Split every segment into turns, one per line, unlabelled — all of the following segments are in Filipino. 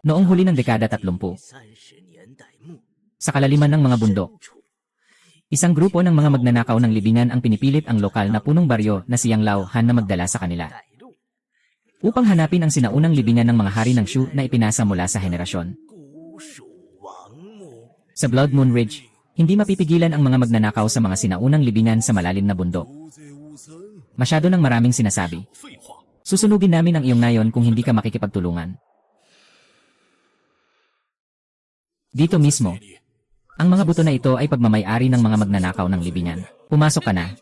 Noong huli ng dekada 30, sa kalaliman ng mga bundok, isang grupo ng mga magnanakaw ng libingan ang pinipilit ang lokal na punong baryo na si Yang Lao Han na magdala sa kanila, upang hanapin ang sinaunang libingan ng mga hari ng Shu na ipinasa mula sa henerasyon. Sa Blood Moon Ridge, hindi mapipigilan ang mga magnanakaw sa mga sinaunang libingan sa malalim na bundok. Masyado ng maraming sinasabi. Susunugin namin ang iyong nayon kung hindi ka makikipagtulungan. Dito mismo, ang mga buto na ito ay pagmamay-ari ng mga magnanakaw ng libingan. Pumasok ka na.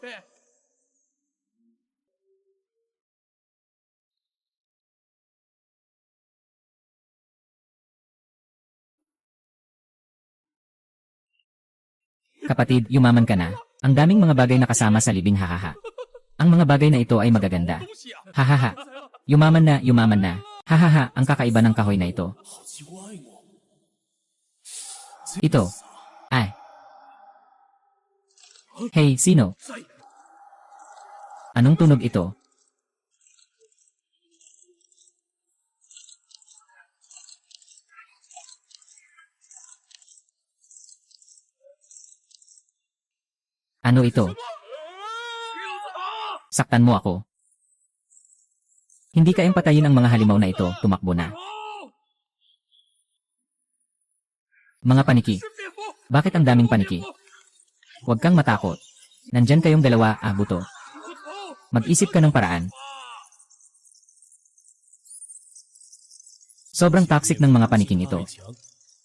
Kapatid, yumaman ka na. Ang daming mga bagay na kasama sa libing, hahaha. Ang mga bagay na ito ay magaganda. Hahaha. Yumaman na, yumaman na. Hahaha, ang kakaiba ng kahoy na ito. Ito. Ay. Hey, sino? Anong tunog ito? Ano ito? Saktan mo ako. Hindi kayang patayin ang mga halimaw na ito, tumakbo na. Mga paniki. Bakit ang daming paniki? Huwag kang matakot. Nandyan kayong dalawa, buto. Mag-isip ka ng paraan. Sobrang toxic ng mga paniking ito.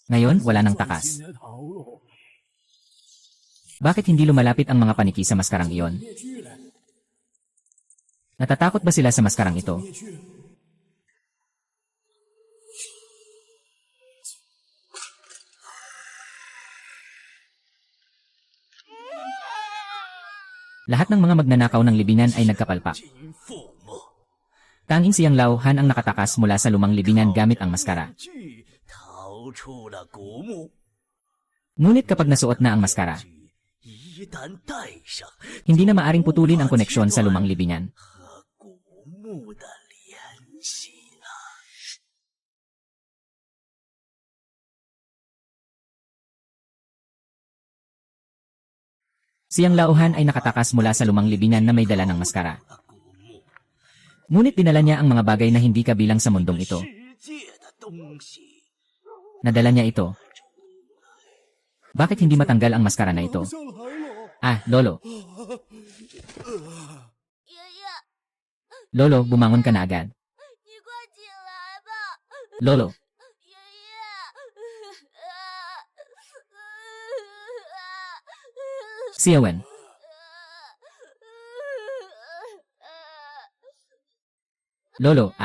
Ngayon, wala nang takas. Bakit hindi lumalapit ang mga paniki sa maskarang iyon? Natatakot ba sila sa maskarang ito? Lahat ng mga magnanakaw ng libingan ay nagkapalpak. Tanging si Yang Lao Han ang nakatakas mula sa lumang libingan gamit ang maskara. Ngunit kapag nasuot na ang maskara, hindi na maaring putulin ang koneksyon sa lumang libingan. Si Yang Lao Han ay nakatakas mula sa lumang libingan na may dala ng maskara. Ngunit dinala niya ang mga bagay na hindi kabilang sa mundong ito. Nadala niya ito. Bakit hindi matanggal ang maskara na ito? Lolo. Lolo, bumangon ka na agad. Lolo. Xiaowen. Lolo,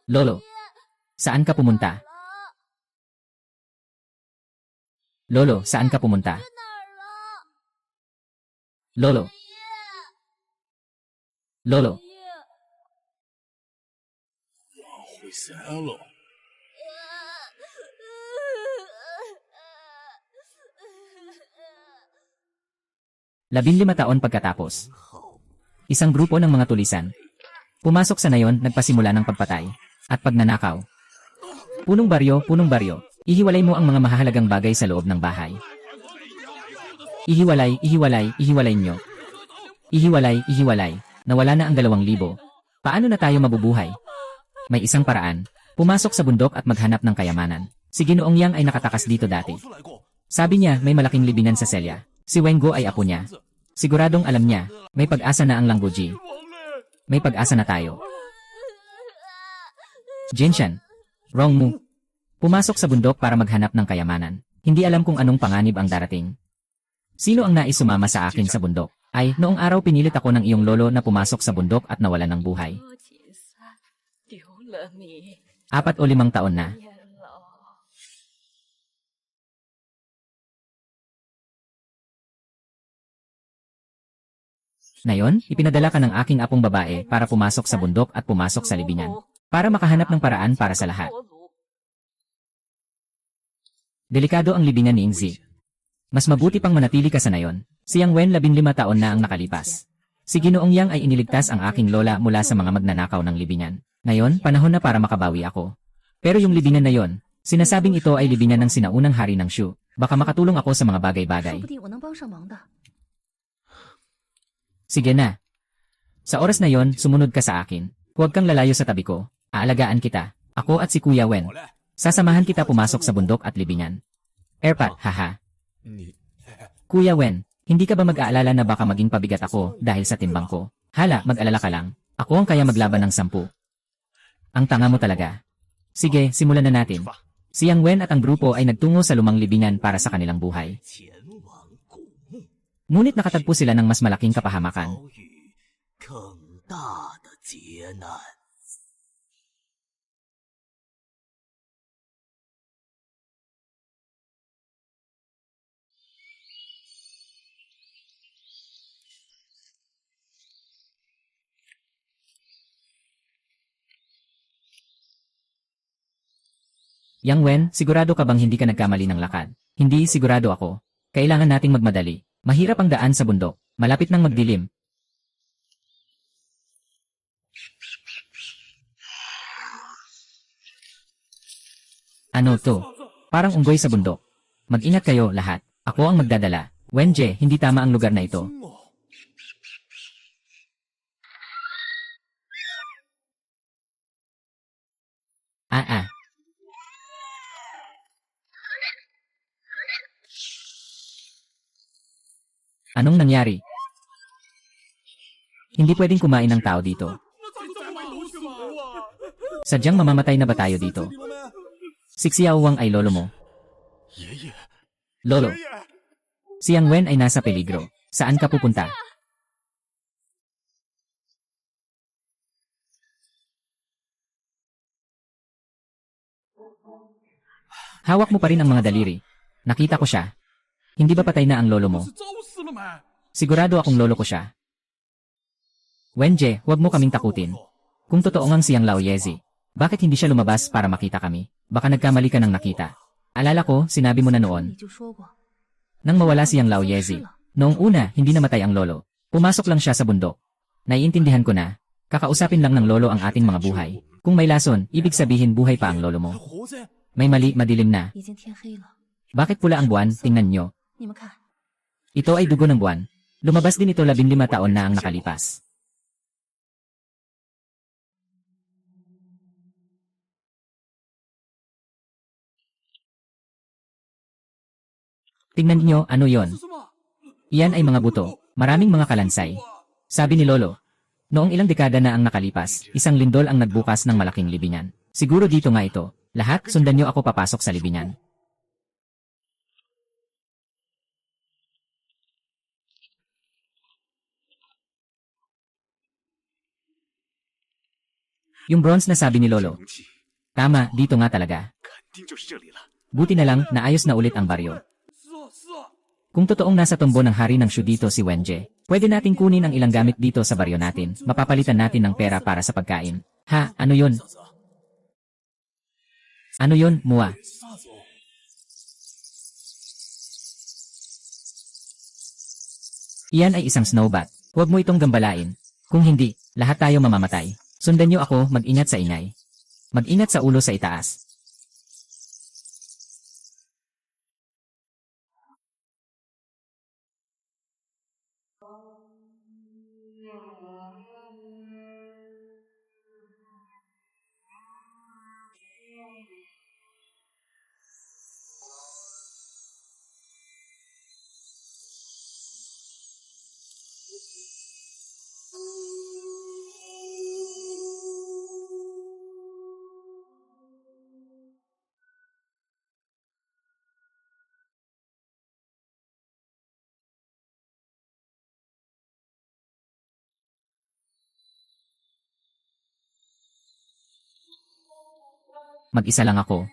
Lolo, saan ka pumunta? Lolo, saan ka pumunta? Lolo. Lolo. Labinlima taon pagkatapos, isang grupo ng mga tulisan pumasok sa nayon, nagpasimula ng pagpatay at pagnanakaw. Punong baryo, ihiwalay mo ang mga mahahalagang bagay sa loob ng bahay. Ihiwalay nyo. Ihiwalay, nawala na ang 2,000. Paano na tayo mabubuhay? May isang paraan. Pumasok sa bundok at maghanap ng kayamanan. Si Ginoong Yang ay nakatakas dito dati. Sabi niya may malaking libingan sa Celia. Si Wengo ay apo niya. Siguradong alam niya, may pag-asa na ang Langguji. May pag-asa na tayo. Jinshan, wrong move. Pumasok sa bundok para maghanap ng kayamanan. Hindi alam kung anong panganib ang darating. Sino ang nais sumama sa akin sa bundok? Noong araw pinilit ako ng iyong lolo na pumasok sa bundok at nawalan ng buhay. 4 o 5 taon na. Ngayon, ipinadala ka ng aking apong babae para pumasok sa bundok at pumasok sa libingan. Para makahanap ng paraan para sa lahat. Delikado ang libingan ni Ingzi. Mas mabuti pang manatili ka sa nayon. Si Yang Wen 15 taon na ang nakalipas. Si Ginoong Yang ay iniligtas ang aking lola mula sa mga magnanakaw ng libingan. Ngayon, panahon na para makabawi ako. Pero yung libingan na yon, sinasabing ito ay libingan ng sinaunang hari ng Shu. Baka makatulong ako sa mga bagay-bagay. Sige na. Sa oras na yon, sumunod ka sa akin. Huwag kang lalayo sa tabi ko. Aalagaan kita. Ako at si Kuya Wen. Sasamahan kita pumasok sa bundok at libingan. Erpat, haha. Kuya Wen, hindi ka ba mag-aalala na baka maging pabigat ako dahil sa timbang ko? Hala, mag-alala ka lang. Ako ang kaya maglaban ng 10. Ang tanga mo talaga. Sige, simulan na natin. Si Yang Wen at ang grupo ay nagtungo sa lumang libingan para sa kanilang buhay. Ngunit nakatagpo sila ng mas malaking kapahamakan. Yang Wen, sigurado ka bang hindi ka nagkamali ng lakad? Hindi, sigurado ako. Kailangan nating magmadali. Mahirap ang daan sa bundok. Malapit nang magdilim. Ano to? Parang unggoy sa bundok. Mag-ingat kayo lahat. Ako ang magdadala. Wenje, hindi tama ang lugar na ito. Ah. Anong nangyari? Hindi pwedeng kumain ng tao dito. Sadyang mamamatay na ba tayo dito? Si Xiao Wang ay lolo mo. Lolo. Si Yang Wen ay nasa peligro. Saan ka pupunta? Hawak mo pa rin ang mga daliri. Nakita ko siya. Hindi ba patay na ang lolo mo? Sigurado akong lolo ko siya. Wenje, huwag mo kaming takutin. Kung totoo ngang siyang Lao Yezi, bakit hindi siya lumabas para makita kami? Baka nagkamali ka ng nakita. Alala ko, sinabi mo na noon. Nang mawala siyang Lao Yezi, noong una, hindi namatay ang lolo. Pumasok lang siya sa bundok. Naiintindihan ko na. Kakausapin lang ng lolo ang ating mga buhay. Kung may lason, ibig sabihin buhay pa ang lolo mo. May mali, madilim na. Bakit pula ang buwan? Tingnan nyo. Ito ay dugo ng buwan. Lumabas din ito 15 taon na ang nakalipas. Tingnan niyo, ano yon? Iyan ay mga buto, maraming mga kalansay. Sabi ni Lolo. Noong ilang dekada na ang nakalipas, isang lindol ang nagbukas ng malaking libingan. Siguro dito nga ito. Lahat, sundan niyo ako papasok sa libingan. Yung bronze na sabi ni Lolo. Tama, dito nga talaga. Buti na lang, naayos na ulit ang baryo. Kung totoong nasa tombo ng hari ng Shu dito si Wenje, pwede nating kunin ang ilang gamit dito sa baryo natin. Mapapalitan natin ng pera para sa pagkain. Ha, ano yun? Ano yun, Mua? Iyan ay isang snowbat. Huwag mo itong gambalain. Kung hindi, lahat tayo mamamatay. Sundan niyo ako, mag-ingat sa ingay. Mag-ingat sa ulo sa itaas. Mag-isa lang ako.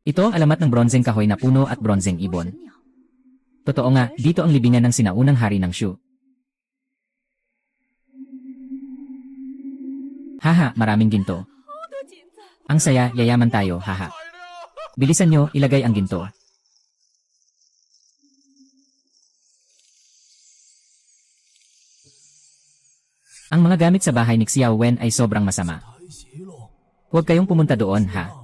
Ito ang alamat ng bronzeng kahoy na puno at bronzeng ibon. Totoo nga, dito ang libingan ng sinaunang hari ng Shu. Haha, maraming ginto. Ang saya, yayaman tayo, haha. Bilisan nyo, ilagay ang ginto. Ang mga gamit sa bahay ni Xiao Wen ay sobrang masama. Huwag kayong pumunta doon, ha?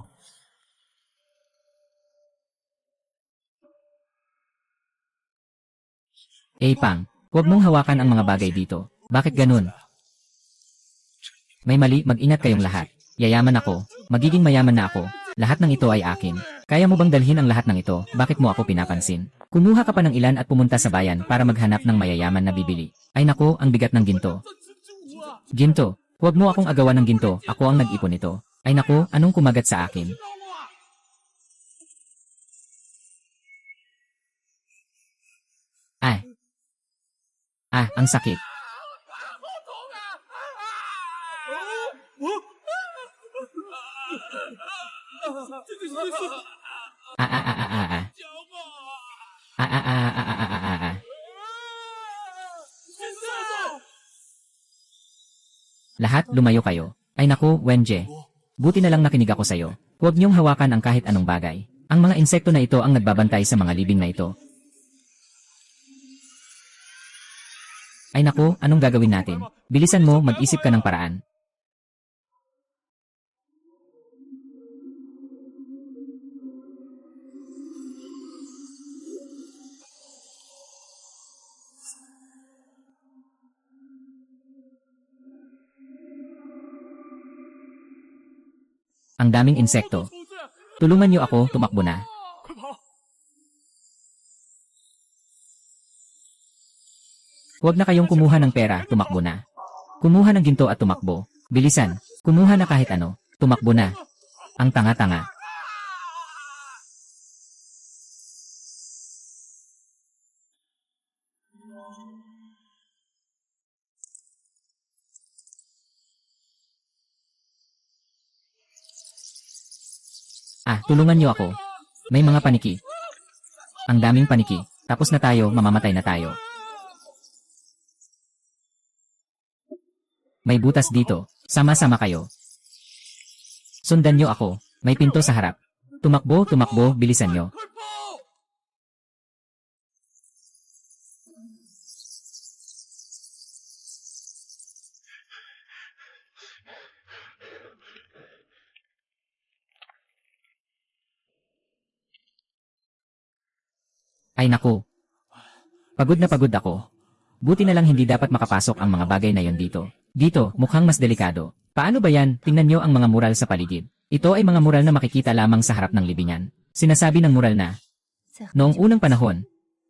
Pang, huwag mong hawakan ang mga bagay dito. Bakit ganun? May mali, mag-ingat kayong lahat. Yayaman ako, magiging mayaman na ako. Lahat ng ito ay akin. Kaya mo bang dalhin ang lahat ng ito? Bakit mo ako pinapansin? Kumuha ka pa ng ilan at pumunta sa bayan para maghanap ng mayayaman na bibili. Ay nako, ang bigat ng ginto. Ginto, huwag mo akong agawan ng ginto, ako ang nag-ipon nito. Ay nako, anong kumagat sa akin? Ang sakit. Ah, ah, ah, ah, ah, ah. Ah, ah, ah, ah, ah, ah, ah, ah. Lahat, lumayo kayo. Ay naku, Wenje. Buti na lang nakinig ako sa'yo. Huwag niyong hawakan ang kahit anong bagay. Ang mga insekto na ito ang nagbabantay sa mga libing na ito. Ay naku, anong gagawin natin? Bilisan mo, mag-isip ka ng paraan. Ang daming insekto. Tulungan niyo ako, tumakbo na. Huwag na kayong kumuha ng pera, tumakbo na. Kumuha ng ginto at tumakbo. Bilisan, kumuha na kahit ano, tumakbo na. Ang tanga-tanga. Tulungan niyo ako. May mga paniki. Ang daming paniki. Tapos na tayo, mamamatay na tayo. May butas dito. Sama-sama kayo. Sundan niyo ako. May pinto sa harap. Tumakbo, tumakbo, bilisan niyo. Ay naku. Pagod na pagod ako. Buti na lang hindi dapat makapasok ang mga bagay na yon dito. Dito, mukhang mas delikado. Paano ba yan? Tingnan nyo ang mga mural sa paligid. Ito ay mga mural na makikita lamang sa harap ng libingan. Sinasabi ng mural na, noong unang panahon,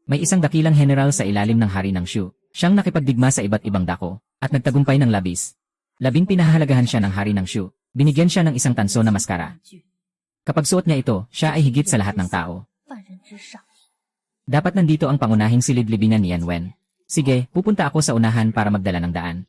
may isang dakilang general sa ilalim ng hari ng Shu. Siyang nakipagdigma sa iba't ibang dako, at nagtagumpay ng labis. Labing pinahahalagahan siya ng hari ng Shu. Binigyan siya ng isang tanso na maskara. Kapag suot niya ito, siya ay higit sa lahat ng tao. Dapat nandito ang pangunahing silid-libingan ni Yan Wen. Sige, pupunta ako sa unahan para magdala ng daan.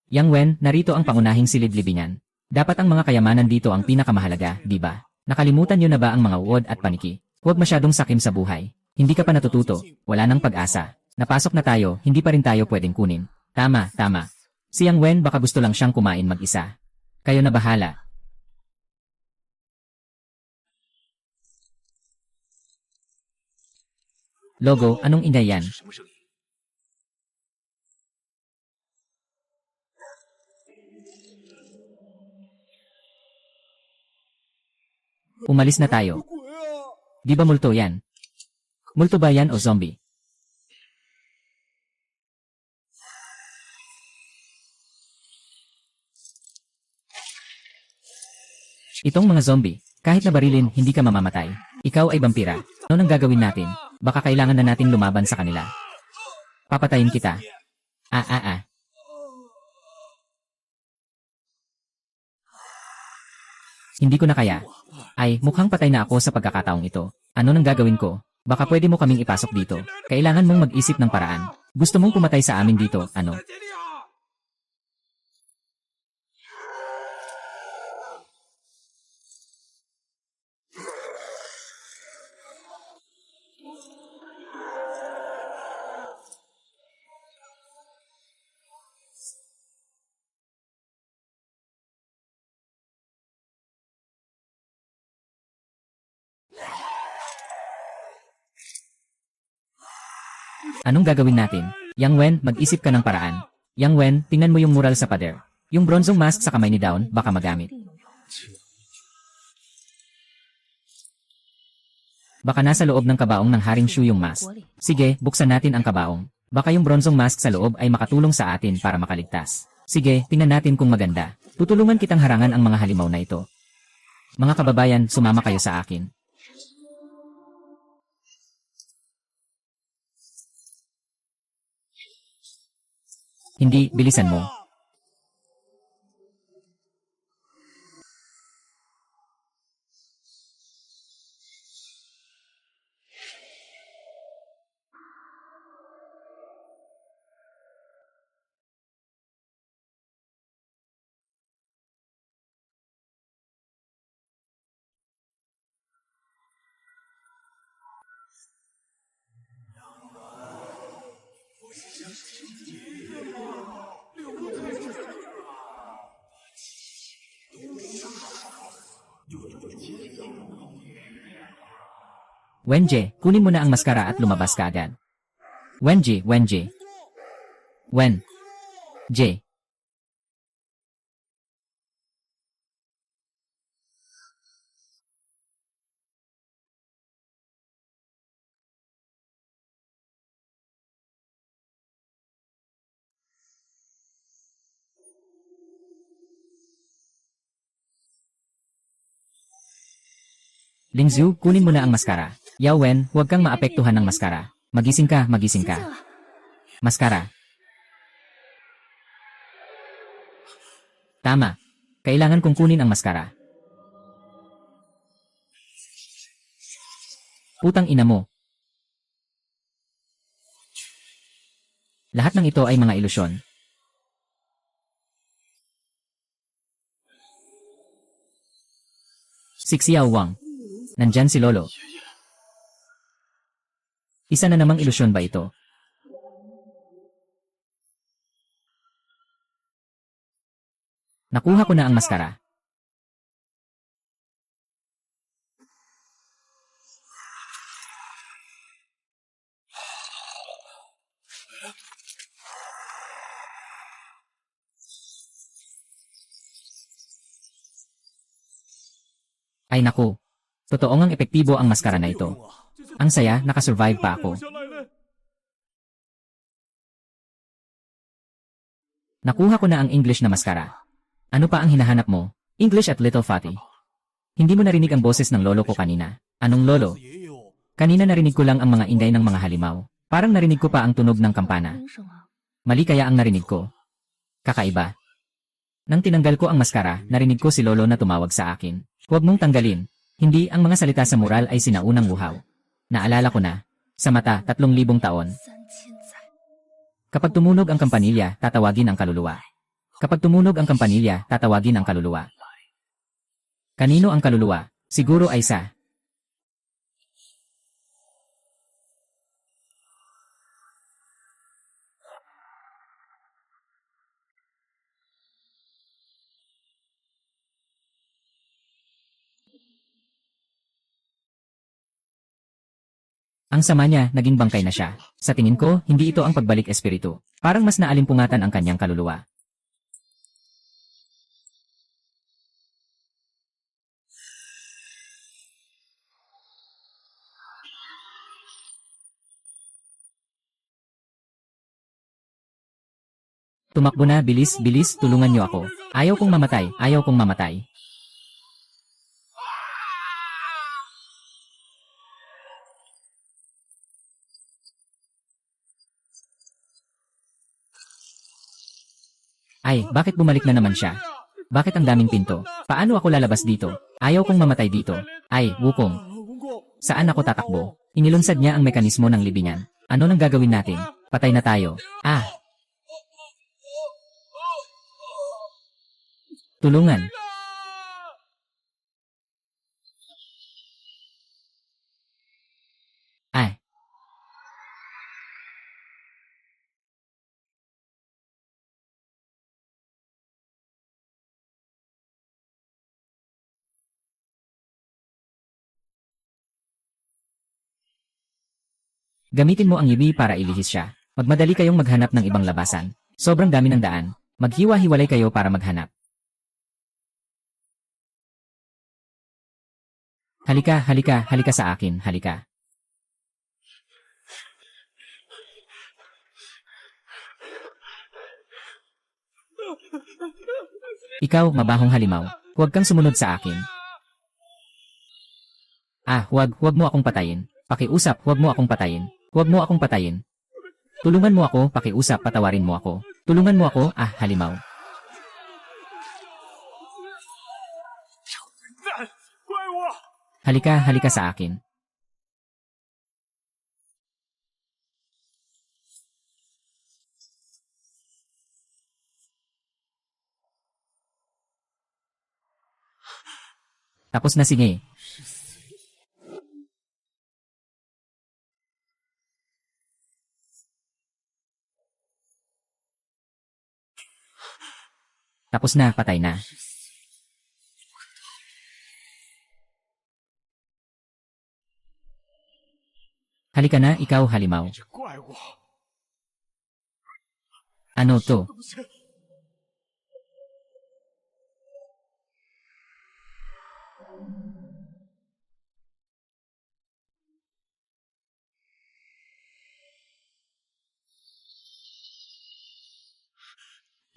Yang Wen, narito ang pangunahing silid-libingan. Dapat ang mga kayamanan dito ang pinakamahalaga, di ba? Nakalimutan niyo na ba ang mga uod at paniki? Huwag masyadong sakim sa buhay. Hindi ka pa natututo, wala nang pag-asa. Napasok na tayo, hindi pa rin tayo pwedeng kunin. Tama, tama. Si Yang Wen baka gusto lang siyang kumain mag-isa. Kayo na bahala. Logo, anong ingay yan? Umalis na tayo. Di ba multo yan? Multo ba yan o zombie? Itong mga zombie, kahit na barilin, hindi ka mamamatay. Ikaw ay vampira. Ano nang gagawin natin? Baka kailangan na natin lumaban sa kanila. Papatayin kita. Ah. Hindi ko na kaya. Ay, mukhang patay na ako sa pagkakataong ito. Ano nang gagawin ko? Baka pwede mo kaming ipasok dito. Kailangan mong mag-isip ng paraan. Gusto mong pumatay sa amin dito, ano? Anong gagawin natin? Yang Wen, mag-isip ka ng paraan. Yang Wen, tingnan mo yung mural sa pader. Yung bronzong mask sa kamay ni Dawn, baka magamit. Baka nasa loob ng kabaong ng Haring Shu yung mask. Sige, buksan natin ang kabaong. Baka yung bronzong mask sa loob ay makatulong sa atin para makaligtas. Sige, tingnan natin kung maganda. Tutulungan kitang harangan ang mga halimaw na ito. Mga kababayan, sumama kayo sa akin. Hindi, bilisan mo. Wenje, kunin mo na ang maskara at lumabas ka agad. Wenje. Wen. J. Lingzhu, kunin mo na ang maskara. Yao Wen, huwag kang maapektuhan ng maskara. Magising ka. Maskara. Tama. Kailangan kong kunin ang maskara. Putang ina mo. Lahat ng ito ay mga ilusyon. Si Xiao Wang. Nandyan si Lolo. Isa na namang ilusyon ba ito? Nakuha ko na ang maskara. Ay naku. Totoo ngang epektibo ang maskara na ito. Ang saya, nakasurvive pa ako. Nakuha ko na ang English na maskara. Ano pa ang hinahanap mo? English at Little Fatty. Hindi mo narinig ang boses ng lolo ko kanina. Anong lolo? Kanina narinig ko lang ang mga ingay ng mga halimaw. Parang narinig ko pa ang tunog ng kampana. Mali kaya ang narinig ko. Kakaiba. Nang tinanggal ko ang maskara, narinig ko si lolo na tumawag sa akin. Huwag mong tanggalin. Hindi, ang mga salita sa mural ay sinaunang buhaw. Naalala ko na. Sa mata, 3,000 taon. Kapag tumunog ang kampanilya, tatawagin ang kaluluwa. Kapag tumunog ang kampanilya, tatawagin ang kaluluwa. Kanino ang kaluluwa? Siguro ay sa ang sama niya, naging bangkay na siya. Sa tingin ko, hindi ito ang pagbalik espiritu. Parang mas naalimpungatan ang kanyang kaluluwa. Tumakbo na, bilis, tulungan niyo ako. Ayaw kong mamatay. Ay, bakit bumalik na naman siya? Bakit ang daming pinto? Paano ako lalabas dito? Ayaw kong mamatay dito. Ay, Wukong. Saan ako tatakbo? Inilunsad niya ang mekanismo ng libingan. Ano nang gagawin natin? Patay na tayo. Ah! Tulungan. Ay! Gamitin mo ang yibi para ilihis siya. Magmadali kayong maghanap ng ibang labasan. Sobrang dami ng daan. Maghiwa-hiwalay kayo para maghanap. Halika, halika, halika sa akin, halika. Ikaw, mabahong halimaw. Huwag kang sumunod sa akin. Ah, huwag mo akong patayin. Pakiusap, huwag mo akong patayin. Huwag mo akong patayin. Tulungan mo ako, pakiusap, patawarin mo ako. Tulungan mo ako, ah, halimaw. Halika, halika sa akin. Tapos na, sige. Tapos na, patay na. Halika na, ikaw, halimaw. Ano to?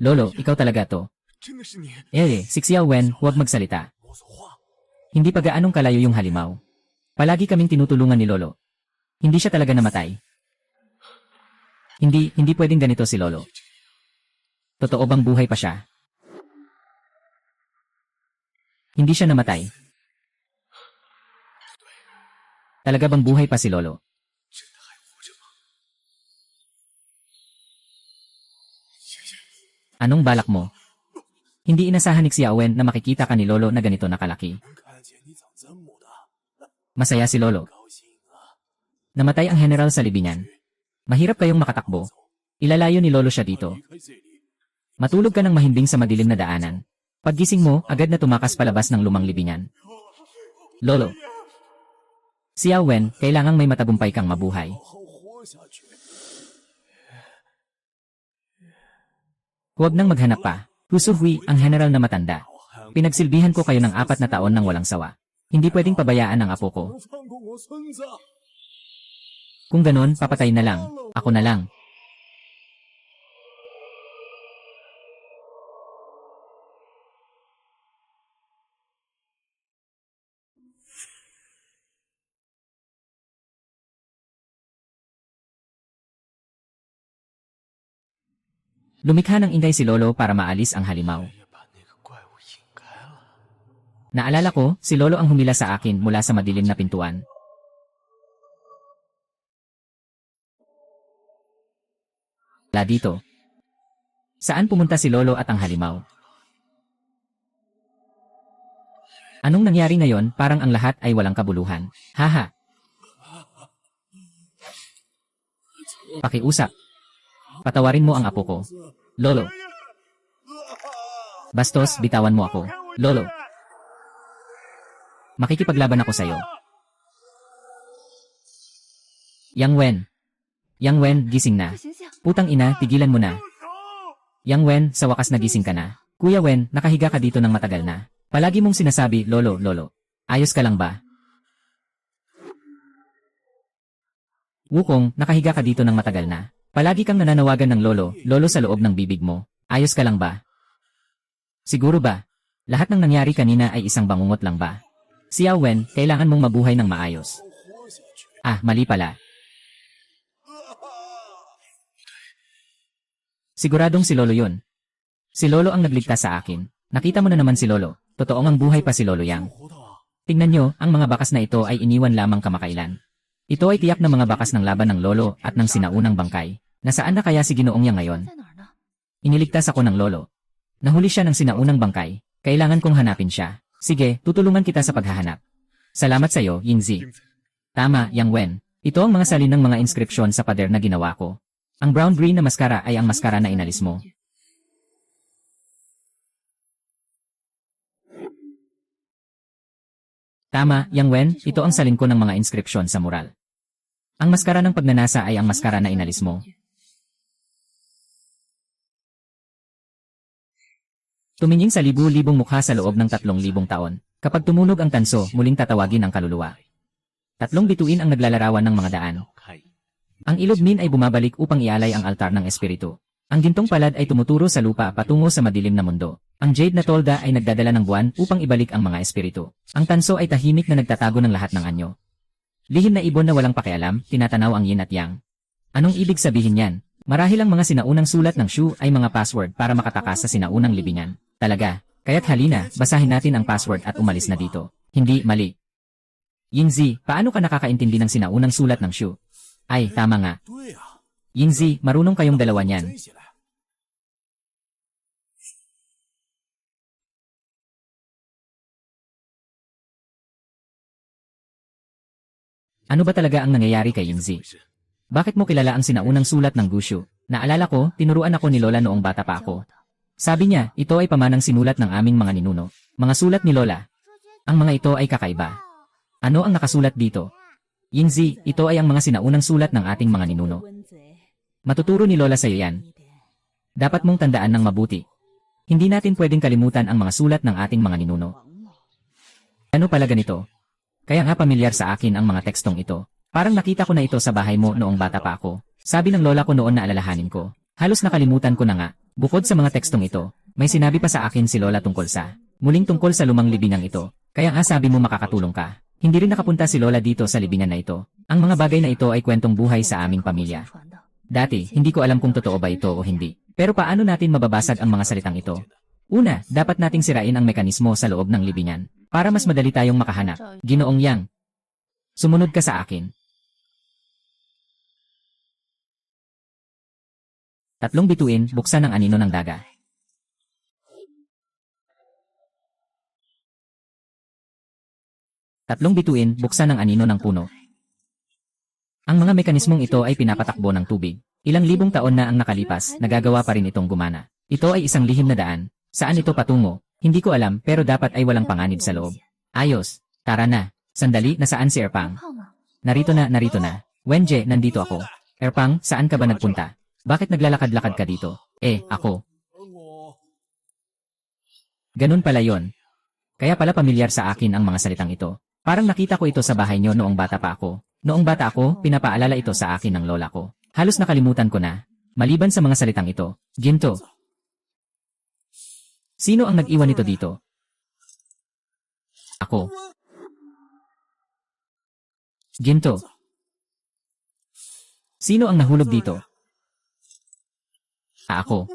Lolo, ikaw talaga to. Si Xiao Wen, huwag magsalita. Hindi pa gaanong kalayo yung halimaw. Palagi kaming tinutulungan ni Lolo. Hindi siya talaga namatay. Hindi pwedeng ganito si Lolo. Totoo bang buhay pa siya? Hindi siya namatay. Talaga bang buhay pa si Lolo? Anong balak mo? Hindi inasahan ni Xiaowen na makikita ka ni Lolo na ganito nakalaki. Masaya si Lolo. Namatay ang general sa libingan. Mahirap kayong makatakbo. Ilalayo ni Lolo siya dito. Matulog ka ng mahimbing sa madilim na daanan. Paggising mo, agad na tumakas palabas ng lumang libingan. Lolo. Xiaowen, kailangang may matagumpay kang mabuhay. Huwag nang maghanap pa. Hu Hui, ang general na matanda. Pinagsilbihan ko kayo ng 4 na taon ng walang sawa. Hindi pwedeng pabayaan ang apo ko. Kung ganon, papatay na lang. Ako na lang. Lumikha ng ingay si Lolo para maalis ang halimaw. Naalala ko, si Lolo ang humila sa akin mula sa madilim na pintuan. Dito. Saan pumunta si Lolo at ang halimaw? Anong nangyari ngayon? Parang ang lahat ay walang kabuluhan. Haha. Pakiusap. Patawarin mo ang apo ko. Lolo. Bastos, bitawan mo ako. Lolo. Makikipaglaban ako sa'yo. Yang Wen. Yang Wen, gising na. Putang ina, tigilan mo na. Yang Wen, sa wakas nagising ka na. Kuya Wen, nakahiga ka dito ng matagal na. Palagi mong sinasabi, Lolo, Lolo. Ayos ka lang ba? Wukong, nakahiga ka dito ng matagal na. Palagi kang nananawagan ng Lolo, Lolo sa loob ng bibig mo. Ayos ka lang ba? Siguro ba? Lahat ng nangyari kanina ay isang bangungot lang ba? Xiao Wen, kailangan mong mabuhay ng maayos. Ah, mali pala. Siguradong si Lolo yun. Si Lolo ang nagligtas sa akin. Nakita mo na naman si Lolo. Totoong ang buhay pa si Lolo Yang. Tingnan nyo, ang mga bakas na ito ay iniwan lamang kamakailan. Ito ay tiyak na mga bakas ng laban ng Lolo at ng sinaunang bangkay. Nasaan na kaya si Ginoong Yang ngayon? Iniligtas ako ng Lolo. Nahuli siya ng sinaunang bangkay. Kailangan kong hanapin siya. Sige, tutulungan kita sa paghahanap. Salamat sa iyo, Yingzi. Tama, Yang Wen. Ito ang mga salin ng mga inskripsyon sa pader na ginawa ko. Ang brown-green na maskara ay ang maskara na inalis mo. Tama, Yang Wen, ito ang salin ko ng mga inskripsyon sa mural. Ang maskara ng pagnanasa ay ang maskara na inalis mo. Tumingin sa libu-libong mukha sa loob ng 3,000 taon. Kapag tumunog ang tanso, muling tatawagin ang kaluluwa. 3 bituin ang naglalarawan ng mga daan. Ang ilognin ay bumabalik upang ialay ang altar ng espiritu. Ang gintong palad ay tumuturo sa lupa patungo sa madilim na mundo. Ang jade na tolda ay nagdadala ng buwan upang ibalik ang mga espiritu. Ang tanso ay tahimik na nagtatago ng lahat ng anyo. Lihim na ibon na walang pakialam, tinatanaw ang yin at yang. Anong ibig sabihin yan? Marahil ang mga sinaunang sulat ng Shu ay mga password para makatakas sa sinaunang libingan. Talaga, kaya't halina, basahin natin ang password at umalis na dito. Hindi mali. Yingzi, paano ka nakakaintindi ng sinaunang sulat ng Shu? Ay, tama nga. Yingzi, marunong kayong dalawa niyan. Ano ba talaga ang nangyayari kay Yingzi? Bakit mo kilala ang sinaunang sulat ng Gushu? Naalala ko, tinuruan ako ni Lola noong bata pa ako. Sabi niya, ito ay pamanang sinulat ng aming mga ninuno. Mga sulat ni Lola. Ang mga ito ay kakaiba. Ano ang nakasulat dito? Yingzi, ito ay ang mga sinaunang sulat ng ating mga ninuno. Matuturo ni Lola sa iyo yan. Dapat mong tandaan ng mabuti. Hindi natin pwedeng kalimutan ang mga sulat ng ating mga ninuno. Ano pala ganito? Kaya nga pamilyar sa akin ang mga tekstong ito. Parang nakita ko na ito sa bahay mo noong bata pa ako. Sabi ng lola ko noon na alalahanin ko. Halos nakalimutan ko na nga. Bukod sa mga tekstong ito, may sinabi pa sa akin si Lola tungkol sa muling tungkol sa lumang libingang ito. Kaya nga sabi mo makakatulong ka. Hindi rin nakapunta si Lola dito sa libingan na ito. Ang mga bagay na ito ay kwentong buhay sa aming pamilya. Dati, hindi ko alam kung totoo ba ito o hindi. Pero paano natin mababasag ang mga salitang ito? Una, dapat nating sirain ang mekanismo sa loob ng libingan. Para mas madali tayong makahanap. Ginoong Yang. Sumunod ka sa akin. 3 bituin, buksan ang anino ng daga. 3 bituin, buksan ang anino ng puno. Ang mga mekanismong ito ay pinapatakbo ng tubig. Ilang libong taon na ang nakalipas, nagagawa pa rin itong gumana. Ito ay isang lihim na daan. Saan ito patungo? Hindi ko alam pero dapat ay walang panganib sa loob. Ayos. Tara na. Sandali, nasaan si Erpang? Narito na. Wenje, nandito ako. Erpang, saan ka ba nagpunta? Bakit naglalakad-lakad ka dito? Ako. Ganun pala yon. Kaya pala pamilyar sa akin ang mga salitang ito. Parang nakita ko ito sa bahay nyo noong bata pa ako. Noong bata ako, pinapaalala ito sa akin ng lola ko. Halos nakalimutan ko na. Maliban sa mga salitang ito. Ginto. Sino ang nag-iwan nito dito? Ako. Ginto. Sino ang nahulog dito? Ako.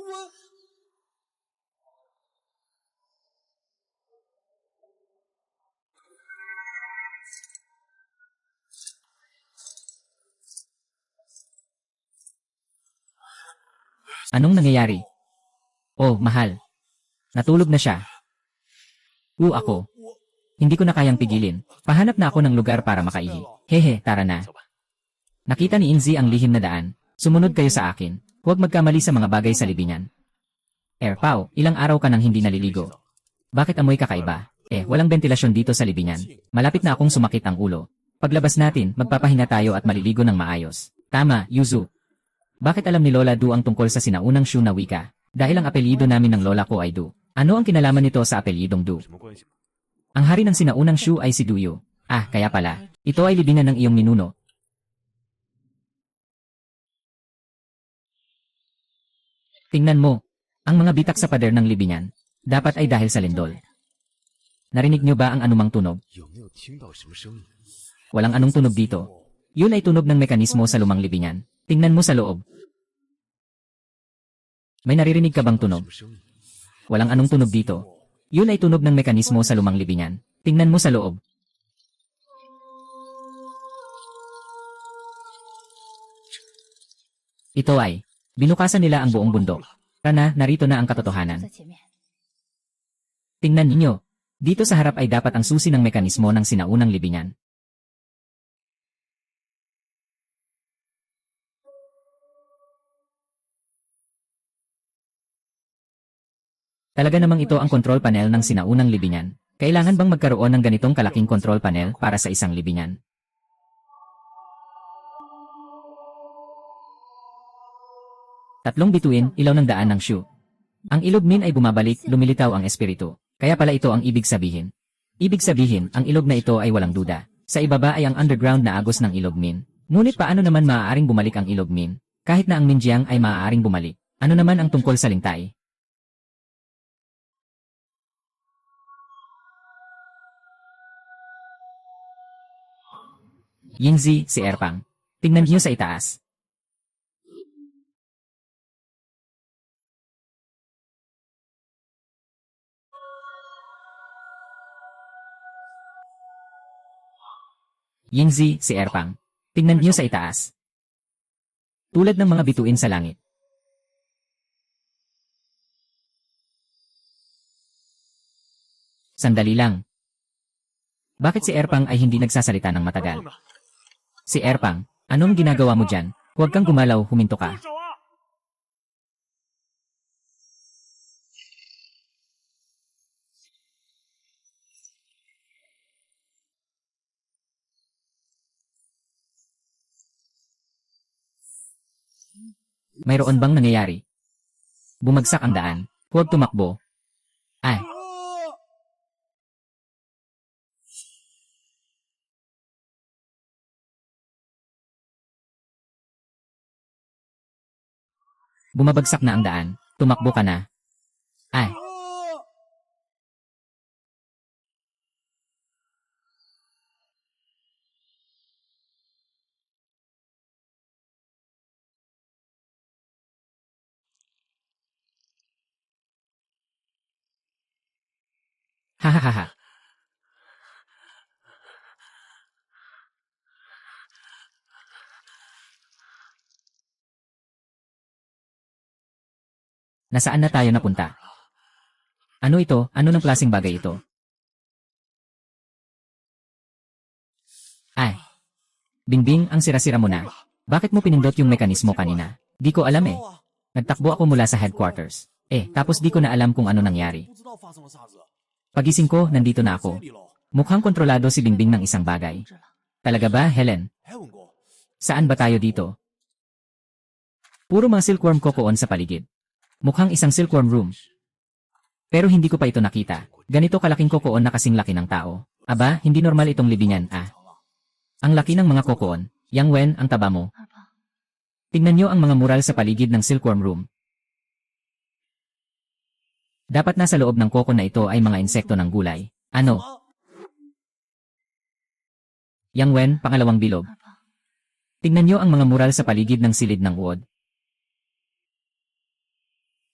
Anong nangyayari? Oh, mahal. Natulog na siya. Ako. Hindi ko na kayang pigilin. Pahanap na ako ng lugar para makaihi. Hehe, tara na. Nakita ni Inzi ang lihim na daan. Sumunod kayo sa akin. Huwag magkamali sa mga bagay sa libingan. Erpao, ilang araw ka nang hindi naliligo. Bakit amoy kakaiba? Walang ventilasyon dito sa libingan. Malapit na akong sumakit ang ulo. Paglabas natin, magpapahinga tayo at maliligo ng maayos. Tama, Yuzu. Bakit alam ni Lola Du ang tungkol sa sinaunang Shu na wika? Dahil ang apelyido namin ng lola ko ay Du. Ano ang kinalaman nito sa apelyidong Du? Ang hari ng sinaunang Shu ay si Duyo. Kaya pala. Ito ay libingan ng iyong ninuno. Tingnan mo. Ang mga bitak sa pader ng libingan. Dapat ay dahil sa lindol. Narinig niyo ba ang anumang tunog? Walang anong tunog dito. Yun ay tunog ng mekanismo sa lumang libingan. Tingnan mo sa loob. May naririnig ka bang tunog? Walang anong tunog dito. Yun ay tunog ng mekanismo sa lumang libingan. Tingnan mo sa loob. Ito ay, binukasan nila ang buong bundok. Tara, narito na ang katotohanan. Tingnan ninyo. Dito sa harap ay dapat ang susi ng mekanismo ng sinaunang libingan. Talaga namang ito ang control panel ng sinaunang libingan. Kailangan bang magkaroon ng ganitong kalaking control panel para sa isang libingan? Tatlong bituin, ilaw ng daan ng Shu. Ang ilog-min ay bumabalik, lumilitaw ang espiritu. Kaya pala ito ang ibig sabihin. Ibig sabihin, ang ilog na ito ay walang duda. Sa ibaba ay ang underground na agos ng ilog-min. Ngunit paano naman maaaring bumalik ang ilog-min? Kahit na ang Minjiang ay maaaring bumalik. Ano naman ang tungkol sa lingtay? Yingzi, si Erpang. Tingnan niyo sa itaas. Yingzi, si Erpang. Tingnan niyo sa itaas. Tulad ng mga bituin sa langit. Sandali lang. Bakit si Erpang ay hindi nagsasalita ng matagal? Si Erpang, anong ginagawa mo dyan? Huwag kang gumalaw, huminto ka. Mayroon bang nangyayari? Bumagsak ang daan. Huwag tumakbo. Ay. Bumabagsak na ang daan. Tumakbo ka na. Ay. Hahaha. Nasaan na tayo napunta? Ano ito? Ano ng klaseng bagay ito? Ay. Bingbing, ang sira-sira mo na. Bakit mo pinindot yung mekanismo kanina? Di ko alam eh. Nagtakbo ako mula sa headquarters. Tapos di ko na alam kung ano nangyari. Pagising ko, nandito na ako. Mukhang kontrolado si Bingbing ng isang bagay. Talaga ba, Helen? Saan ba tayo dito? Puro mga silkworm kokoon sa paligid. Mukhang isang silkworm room. Pero hindi ko pa ito nakita. Ganito kalaking kokoon na kasing laki ng tao. Aba, hindi normal itong libingan, ah. Ang laki ng mga kokoon. Yang Wen, ang taba mo. Tingnan nyo ang mga mural sa paligid ng silkworm room. Dapat nasa loob ng kokon na ito ay mga insekto ng gulay. Ano? Yang Wen, pangalawang bilog. Tingnan nyo ang mga mural sa paligid ng silid ng uod.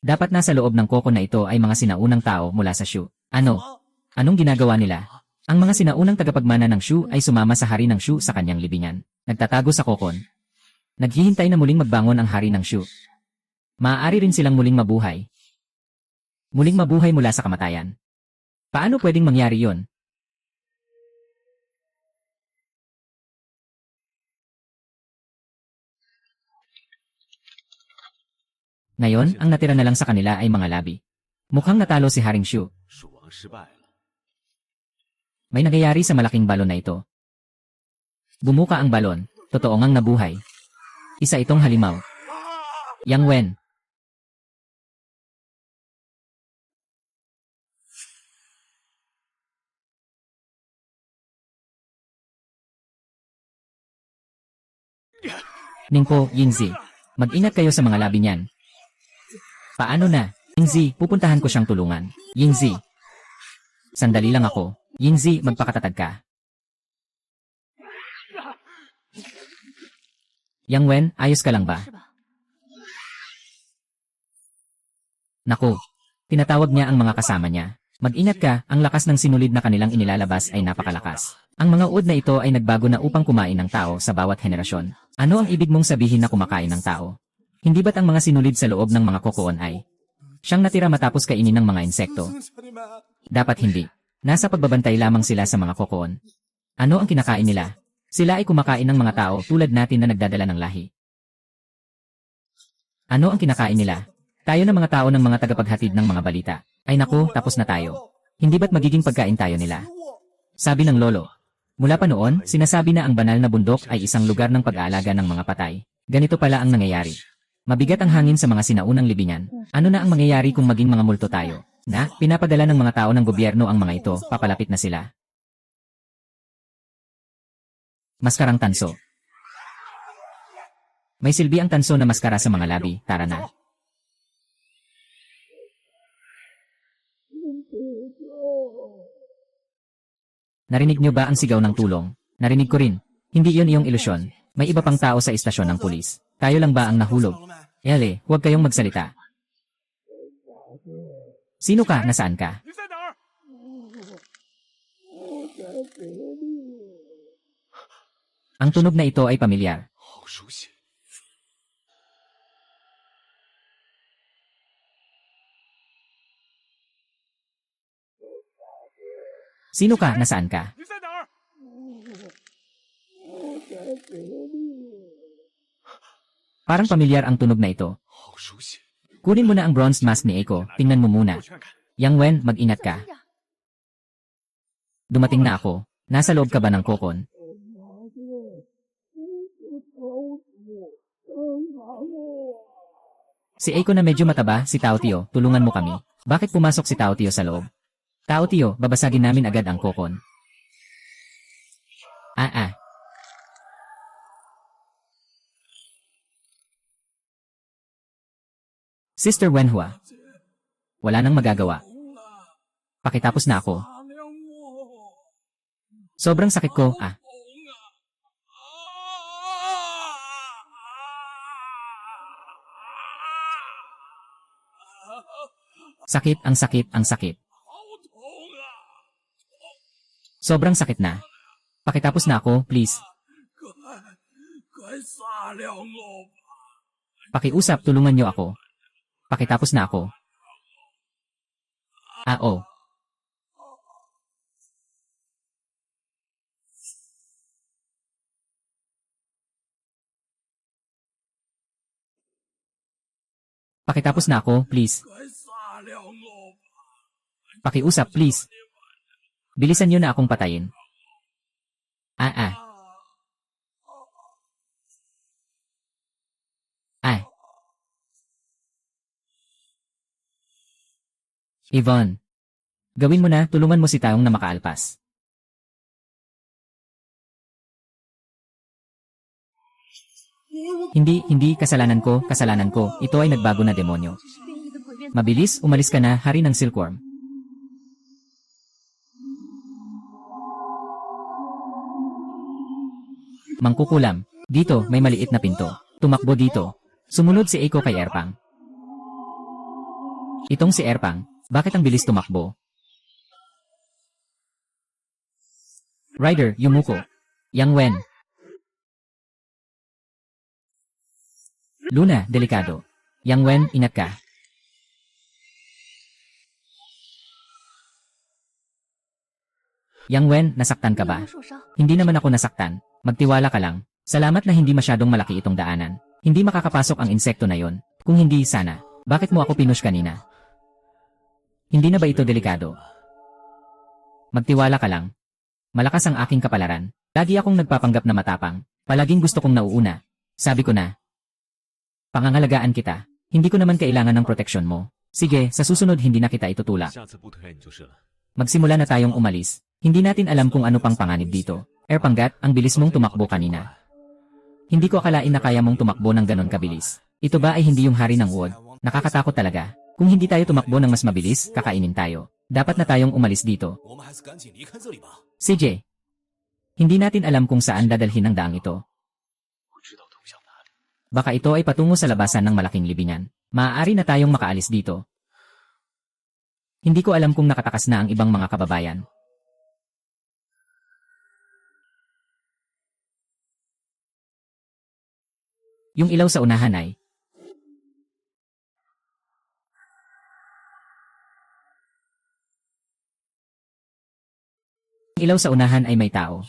Dapat nasa loob ng kokon na ito ay mga sinaunang tao mula sa Shu. Ano? Anong ginagawa nila? Ang mga sinaunang tagapagmana ng Shu ay sumama sa hari ng Shu sa kanyang libingan. Nagtatago sa kokon. Naghihintay na muling magbangon ang hari ng Shu. Maaari rin silang muling mabuhay. Muling mabuhay mula sa kamatayan. Paano pwedeng mangyari yon? Ngayon, ang natira na lang sa kanila ay mga labi. Mukhang natalo si Haring Shu. May nangyayari sa malaking balon na ito. Bumuka ang balon. Totoo ngang nabuhay. Isa itong halimaw. Yang Wen. Ningpo, Yingzi. Mag-ingat kayo sa mga labi niyan. Paano na? Yingzi, pupuntahan ko siyang tulungan. Yingzi. Sandali lang ako. Yingzi, magpakatatag ka. Yang Wen, ayos ka lang ba? Naku. Tinatawag niya ang mga kasama niya. Mag-ingat ka, ang lakas ng sinulid na kanilang inilalabas ay napakalakas. Ang mga uod na ito ay nagbago na upang kumain ng tao sa bawat henerasyon. Ano ang ibig mong sabihin na kumakain ng tao? Hindi ba't ang mga sinulid sa loob ng mga kokoon ay siyang natira matapos kainin ng mga insekto? Dapat hindi. Nasa pagbabantay lamang sila sa mga kokoon. Ano ang kinakain nila? Sila ay kumakain ng mga tao tulad natin na nagdadala ng lahi. Ano ang kinakain nila? Tayo na mga tao ng mga tagapaghatid ng mga balita. Ay naku, tapos na tayo. Hindi ba't magiging pagkain tayo nila? Sabi ng lolo. Mula pa noon, sinasabi na ang banal na bundok ay isang lugar ng pag-aalaga ng mga patay. Ganito pala ang nangyayari. Mabigat ang hangin sa mga sinaunang libingan. Ano na ang mangyayari kung maging mga multo tayo? Na, pinapadala ng mga tao ng gobyerno ang mga ito, papalapit na sila. Maskarang tanso. May silbi ang tanso na maskara sa mga labi, tara na. Narinig niyo ba ang sigaw ng tulong? Narinig ko rin. Hindi iyon iyong ilusyon. May iba pang tao sa istasyon ng pulis. Tayo lang ba ang nahulog? Ele, huwag kayong magsalita. Sino ka? Nasaan ka? Ang tunog na ito ay pamilyar. Sino ka? Nasaan ka? Parang pamilyar ang tunog na ito. Kunin mo na ang bronze mask ni Eiko, tingnan mo muna. Yang Wen, mag-ingat ka. Dumating na ako. Nasa loob ka ba ng kokon? Si Eiko na medyo mataba, si Tao Tio, tulungan mo kami. Bakit pumasok si Tao Tio sa loob? Tao Tio, babasagin namin agad ang kokon. Sister Wenhua. Wala nang magagawa. Pakitapos na ako. Sobrang sakit ko, Sakit, ang sakit, ang sakit. Sobrang sakit na. Pakitapos na ako, please. Pakiusap, tulungan niyo ako. Pakitapos na ako. Oh. Pakitapos na ako, please. Pakiusap, please. Bilisan niyo na akong patayin. Yvonne. Gawin mo na, tulungan mo si Taong na makaalpas. Hindi, kasalanan ko. Ito ay nagbago na demonyo. Mabilis, umalis ka na, hari ng silkworm. Mangkukulam. Dito, may maliit na pinto. Tumakbo dito. Sumunod si Eiko kay Erpang. Itong si Erpang, bakit ang bilis tumakbo? Rider, Yumuko. Yang Wen. Luna, delikado. Yang Wen, ingat ka. Yang Wen, nasaktan ka ba? Hindi naman ako nasaktan. Magtiwala ka lang. Salamat na hindi masyadong malaki itong daanan. Hindi makakapasok ang insekto na yon. Kung hindi, sana. Bakit mo ako pinush kanina? Hindi na ba ito delikado? Magtiwala ka lang. Malakas ang aking kapalaran. Lagi akong nagpapanggap na matapang. Palaging gusto kong nauuna. Sabi ko na. Pangangalagaan kita. Hindi ko naman kailangan ng proteksyon mo. Sige, sa susunod hindi na kita itutulak. Magsimula na tayong umalis. Hindi natin alam kung ano pang panganib dito. Erpanggat, ang bilis mong tumakbo kanina. Hindi ko akalain na kaya mong tumakbo ng ganon kabilis. Ito ba ay hindi yung hari ng wood? Nakakatakot talaga. Kung hindi tayo tumakbo ng mas mabilis, kakainin tayo. Dapat na tayong umalis dito. CJ. Hindi natin alam kung saan dadalhin ang daang ito. Baka ito ay patungo sa labasan ng malaking libingan. Maaari na tayong makaalis dito. Hindi ko alam kung nakatakas na ang ibang mga kababayan. Yung ilaw sa unahan ay may tao.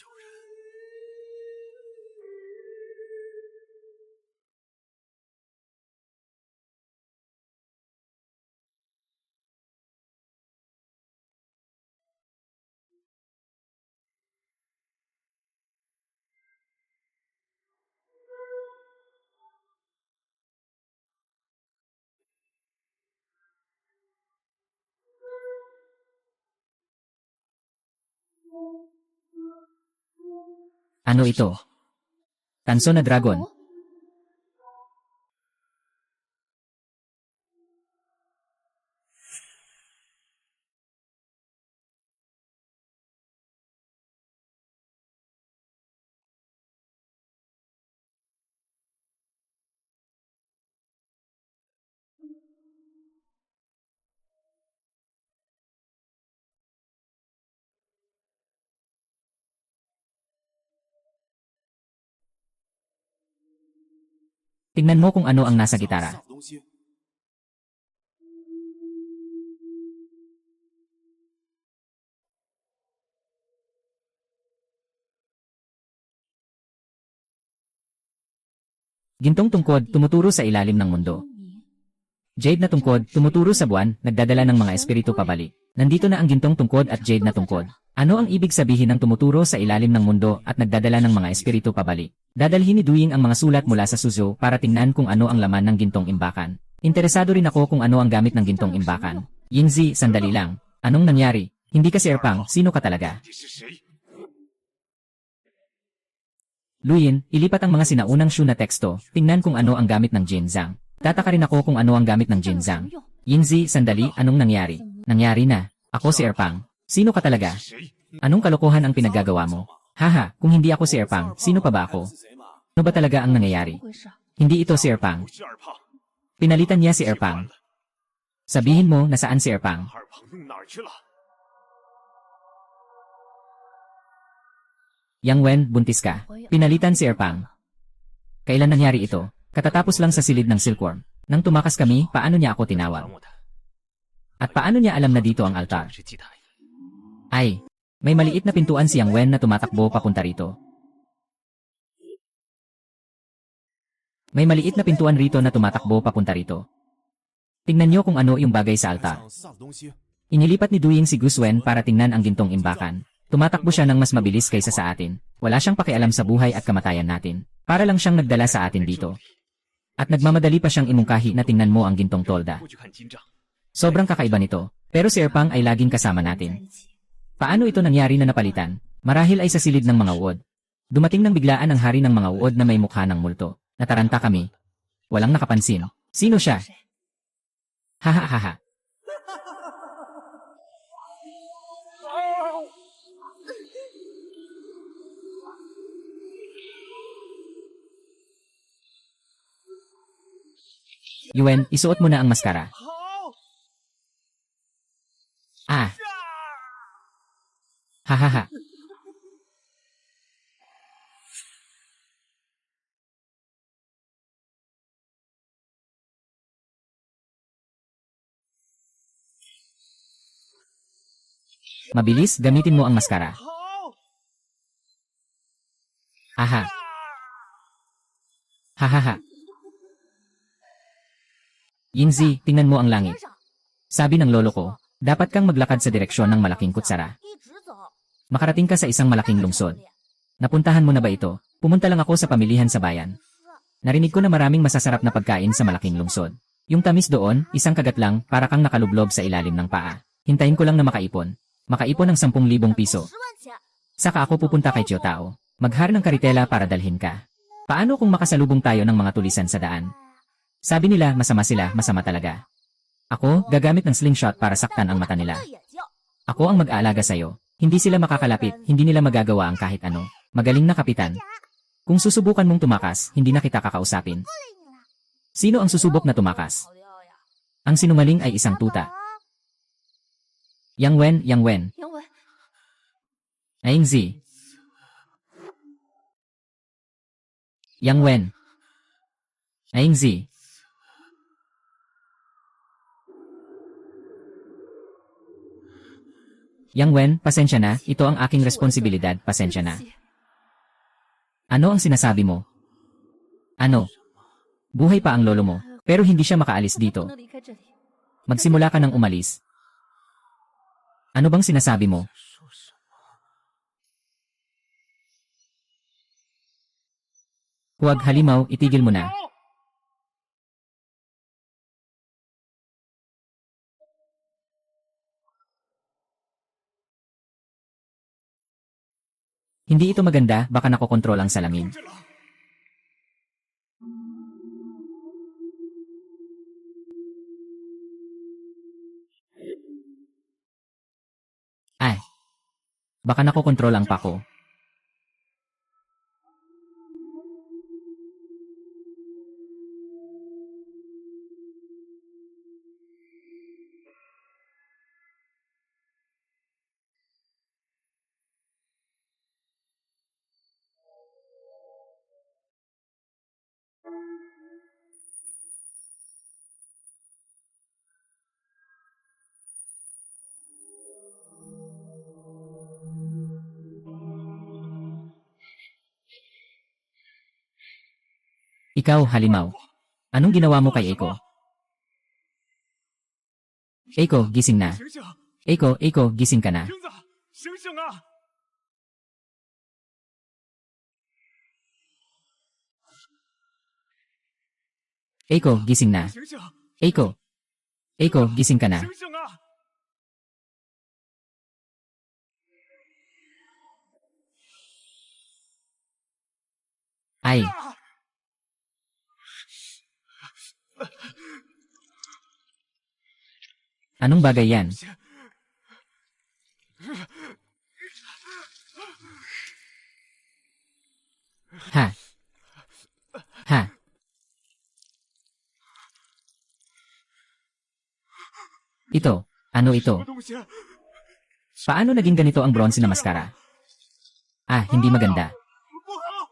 Ano ito? Tanso na dragon. Tingnan mo kung ano ang nasa gitara. Gintong tungkod, tumuturo sa ilalim ng mundo. Jade na tungkod, tumuturo sa buwan, nagdadala ng mga espiritu pabalik. Nandito na ang gintong tungkod at jade na tungkod. Ano ang ibig sabihin ng tumuturo sa ilalim ng mundo at nagdadala ng mga espiritu pabalik? Dadalhin ni Duying ang mga sulat mula sa Suzhou para tingnan kung ano ang laman ng gintong imbakan. Interesado rin ako kung ano ang gamit ng gintong imbakan. Yingzi, sandali lang. Anong nangyari? Hindi ka si Erpang, sino ka talaga? Luyin, ilipat ang mga sinaunang Shu na teksto, tingnan kung ano ang gamit ng Jin Zhang. Tataka rin ako kung ano ang gamit ng Jin Zhang. Yingzi, sandali, anong nangyari? Nangyari na. Ako si Erpang. Sino ka talaga? Anong kalokohan ang pinaggagawa mo? Haha, kung hindi ako si Erpang, sino pa ba ako? Ano ba talaga ang nangyayari? Hindi ito si Erpang. Pinalitan niya si Erpang. Sabihin mo nasaan si Erpang. Yang Wen, buntis ka. Pinalitan si Erpang. Kailan nangyari ito? Katatapos lang sa silid ng silkworm. Nang tumakas kami, paano niya ako tinawag? At paano niya alam na dito ang altar? Ay, may maliit na pintuan si Yang Wen na tumatakbo papunta rito. May maliit na pintuan rito na tumatakbo papunta rito. Tingnan niyo kung ano yung bagay sa altar. Inilipat ni Duying si Guswen para tingnan ang gintong imbakan. Tumatakbo siya ng mas mabilis kaysa sa atin. Wala siyang pakialam sa buhay at kamatayan natin. Para lang siyang nagdala sa atin dito. At nagmamadali pa siyang imungkahi na tingnan mo ang gintong tolda. Sobrang kakaiba nito. Pero si Erpang ay laging kasama natin. Paano ito nangyari na napalitan? Marahil ay sa silid ng mga uod. Dumating ng biglaan ang hari ng mga uod na may mukha ng multo. Nataranta kami. Walang nakapansin. Sino siya? Hahaha. Yuen, isuot mo na ang maskara. Ah. Hahaha. Mabilis, gamitin mo ang maskara. Aha. Hahaha. Yingzi, tingnan mo ang langit. Sabi ng lolo ko, dapat kang maglakad sa direksyon ng malaking kutsara. Makarating ka sa isang malaking lungsod. Napuntahan mo na ba ito? Pumunta lang ako sa pamilihan sa bayan. Narinig ko na maraming masasarap na pagkain sa malaking lungsod. Yung tamis doon, isang kagat lang, para kang nakalublob sa ilalim ng paa. Hintayin ko lang na makaipon. Makaipon ng 10,000 piso. Saka ako pupunta kay Chiotao. Maghar ng karitela para dalhin ka. Paano kung makasalubong tayo ng mga tulisan sa daan? Sabi nila masama sila, masama talaga. Ako, gagamit ng slingshot para saktan ang mata nila. Ako ang mag-aalaga sa'yo. Hindi sila makakalapit, hindi nila magagawa ang kahit ano. Magaling na kapitan. Kung susubukan mong tumakas, hindi na kita kakausapin. Sino ang susubok na tumakas? Ang sinungaling ay isang tuta. Yang Wen.
杨文，
Aing Zi. Yang Wen. Aing Zi. Yang Wen, pasensya na, ito ang aking responsibilidad, pasensya
对
na.
不起
Ano ang sinasabi mo? Ano? Buhay pa ang lolo mo, pero hindi siya makaalis
我不
dito.
能离开这里。
Magsimula ka ng umalis. Ano bang sinasabi mo? Huwag halimaw, itigil mo na. Hindi ito maganda, baka nakokontrol ang salamin. Ay. Baka nakokontrol ang pako. Ikaw, halimaw. Anong ginawa mo kay Eiko? Eiko, gising na.
醒醒，
Eiko, gising ka na.
英子，醒醒啊！
Eiko, gising na.
醒醒，
Eiko, gising ka na.
醒醒啊！
Ay. Anong bagay yan? Ha? Ha? Ito. Ano
什
ito?
么东西？
Paano naging ganito ang bronze na maskara? Ah, hindi maganda.
不好！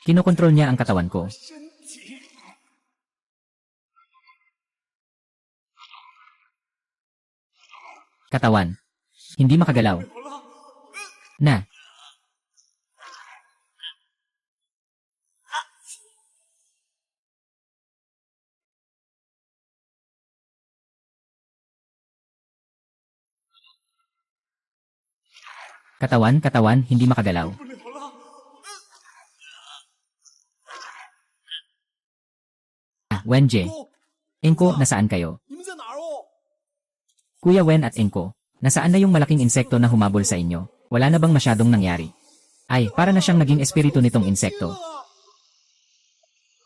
Kinokontrol niya ang katawan ko.
身体
Katawan. Hindi makagalaw.
好了，
Na. Katawan, hindi makagalaw.
不了了！
Ah, Wenje. Enko, nasaan kayo?
你们在哪儿哦？
Kuya Wen at Enko, nasaan na yung malaking insekto na humabol sa inyo? Wala na bang masyadong nangyari? Ay, para na siyang naging espiritu nitong insekto.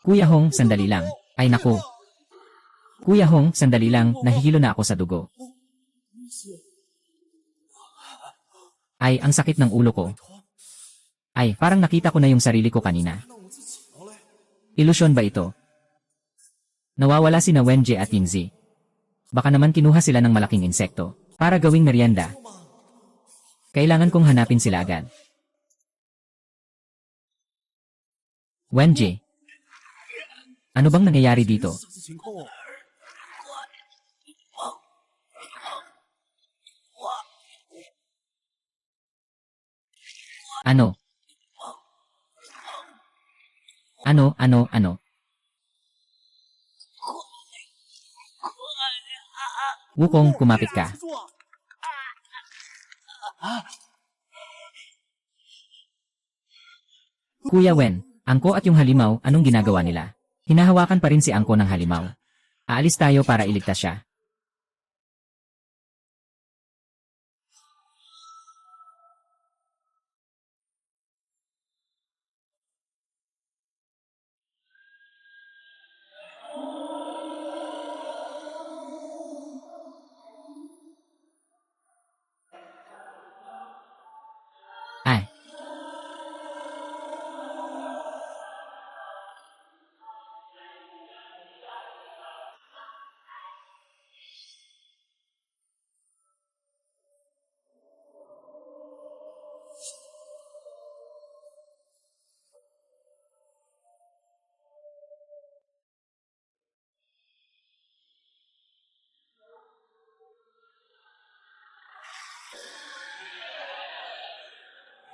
Kuya Hong, sandali lang. Ay naku. Kuya Hong, sandali lang, nahihilo na ako sa dugo. Ay, ang sakit ng ulo ko. Ay, parang nakita ko na yung sarili ko kanina.
那我自己了嘞。
Ilusyon ba ito? Nawawala sina Wenje at Yingzi. Baka naman kinuha sila ng malaking insekto para gawing merienda. Kailangan kong hanapin sila agad. Wenje. Ano bang nangyayari dito?
啥子情况哦？
Ano? Ano? Wukong, kumapit ka.
住啊！
Kuya Wen, Angko at yung halimaw, anong ginagawa nila? Hinahawakan pa rin si Angko ng halimaw. Aalis tayo para iligtas siya. Ay.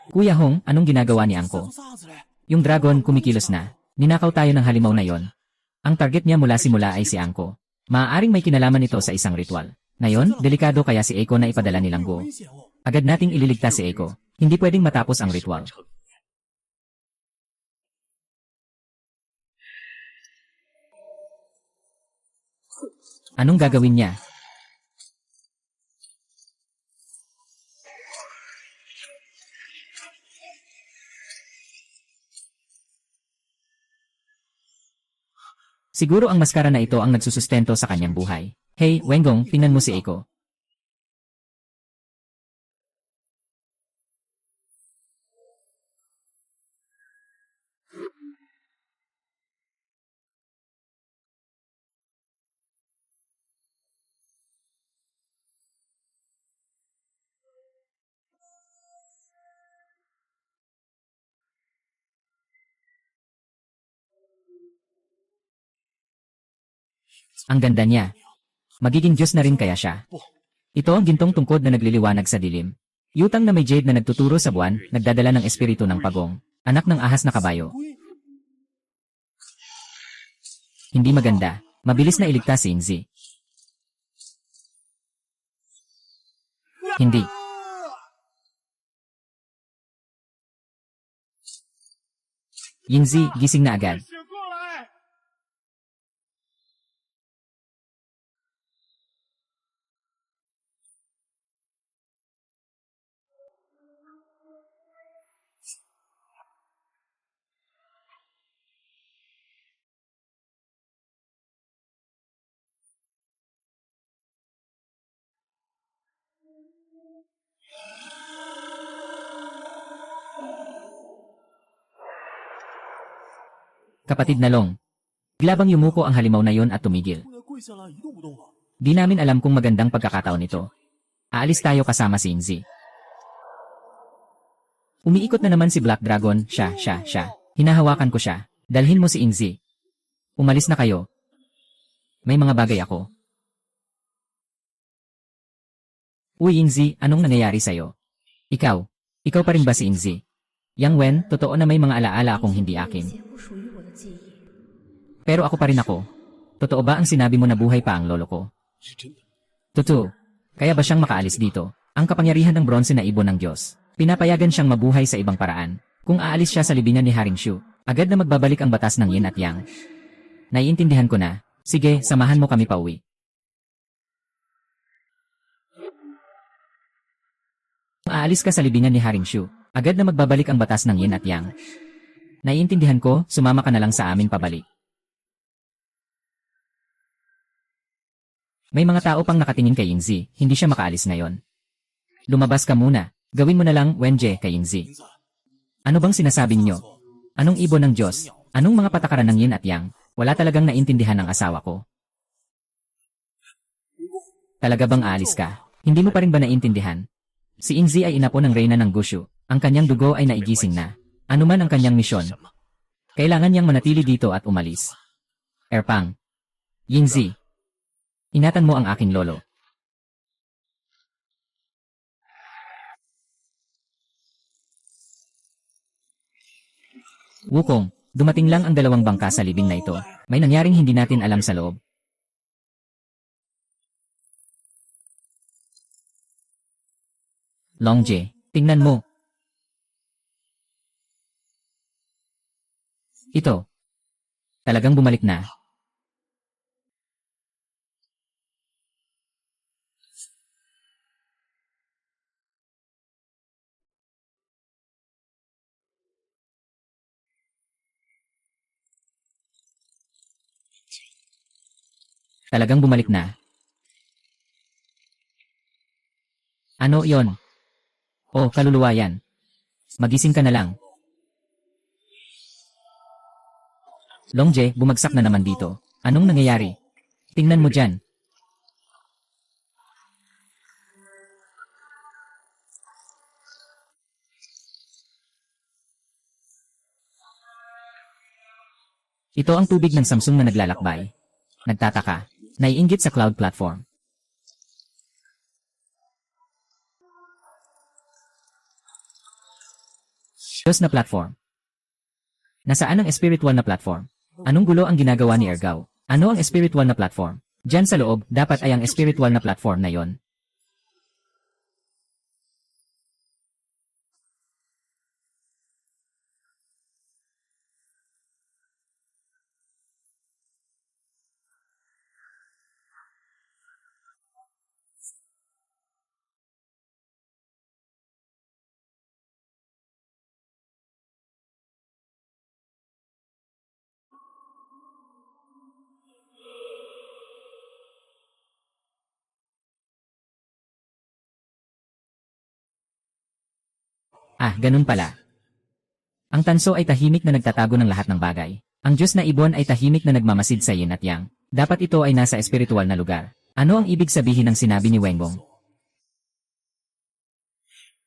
Kuya Hong, anong ginagawa ni Angko?
啥子嘞？
Yung dragon kumikilos na. Ninakaw tayo ng halimaw na yon. Ang target niya mula simula ay si Angko. Maaaring may kinalaman ito sa isang ritual. Ngayon, delikado kaya si Eiko na ipadala nilang Go.
危险哦！
Agad nating ililigtas si Eiko. Hindi pwedeng matapos ang ritual. Anong gagawin niya? Siguro ang maskara na ito ang nagsusustento sa kanyang buhay. Hey, Wenggong, tingnan mo si Eiko. Ang ganda niya. Magiging Diyos na rin kaya siya. Ito ang gintong tungkod na nagliliwanag sa dilim. Yutang na may jade na nagtuturo sa buwan, nagdadala ng espiritu ng pagong, anak ng ahas na kabayo. Hindi maganda. Mabilis na iligtas si Ingzi. Hindi. Yingzi, gising na agad.
醒过来！
Kapatid na Long. Bigla yumuko ang halimaw na yon at tumigil.
姑娘跪下了，一动不动了。
Di namin alam kung magandang pagkakataon ito. Aalis tayo kasama si Ingzi. Umiikot na naman si Black Dragon, siya. Hinahawakan ko siya. Dalhin mo si Ingzi. Umalis na kayo. May mga bagay ako. Uy Ingzi, anong nangyayari sa'yo? Ikaw pa rin ba si Ingzi? Yang Wen, totoo na may mga alaala akong hindi akin. Pero ako pa rin ako. Totoo ba ang sinabi mo na buhay pa ang lolo ko?
是真的。
Totoo. Kaya ba siyang makaalis dito? Ang kapangyarihan ng bronze na ibon ng Diyos. Pinapayagan siyang mabuhay sa ibang paraan. Kung aalis siya sa libingan ni Haring Shu, agad na magbabalik ang batas ng Yin at Yang. Naiintindihan ko na. Sige, samahan mo kami pauwi. Kung aalis ka sa libingan ni Haring Shu, agad na magbabalik ang batas ng Yin at Yang. Naiintindihan ko, sumama ka na lang sa amin pabalik. May mga tao pang nakatingin kay Yingzi, hindi siya makaalis ngayon. Lumabas ka muna. Gawin mo na lang, Wenje, kay Yingzi.
名字，
Ano bang sinasabi niyo? Anong ibon ng Diyos? Anong mga patakaran ng Yin at Yang? Wala talagang naintindihan ng asawa ko. Talaga bang aalis ka? Hindi mo pa rin ba naintindihan? Si Yingzi ay inapo ng reyna ng Gushu. Ang kanyang dugo ay naigising na. Ano man ang kanyang misyon. Kailangan niyang manatili dito at umalis. Erpang. Yingzi. Ingatan mo ang aking lolo. Wukong, dumating lang ang dalawang bangka sa libing na ito. May nangyaring hindi natin alam sa loob. Longje, tingnan mo. Ito. Talagang bumalik na. Talagang bumalik na. Ano yon? Oh, kaluluwa yan. Magising ka na lang. Longje, bumagsak na naman dito. Anong nangyayari? Tingnan mo dyan. Ito ang tubig ng Samsung na naglalakbay. Nagtataka. Naiinggit sa cloud platform. Diyos na platform. Nasaan ang espiritual na platform? Anong gulo ang ginagawa ni Ergaw? Ano ang espiritual na platform? Diyan sa loob, dapat ay ang espiritual na platform na yon. Ah, ganun pala. Ang tanso ay tahimik na nagtatago ng lahat ng bagay. Ang Diyos na ibon ay tahimik na nagmamasid sa yin at yang. Dapat ito ay nasa espiritual na lugar. Ano ang ibig sabihin ng sinabi ni Wenggong?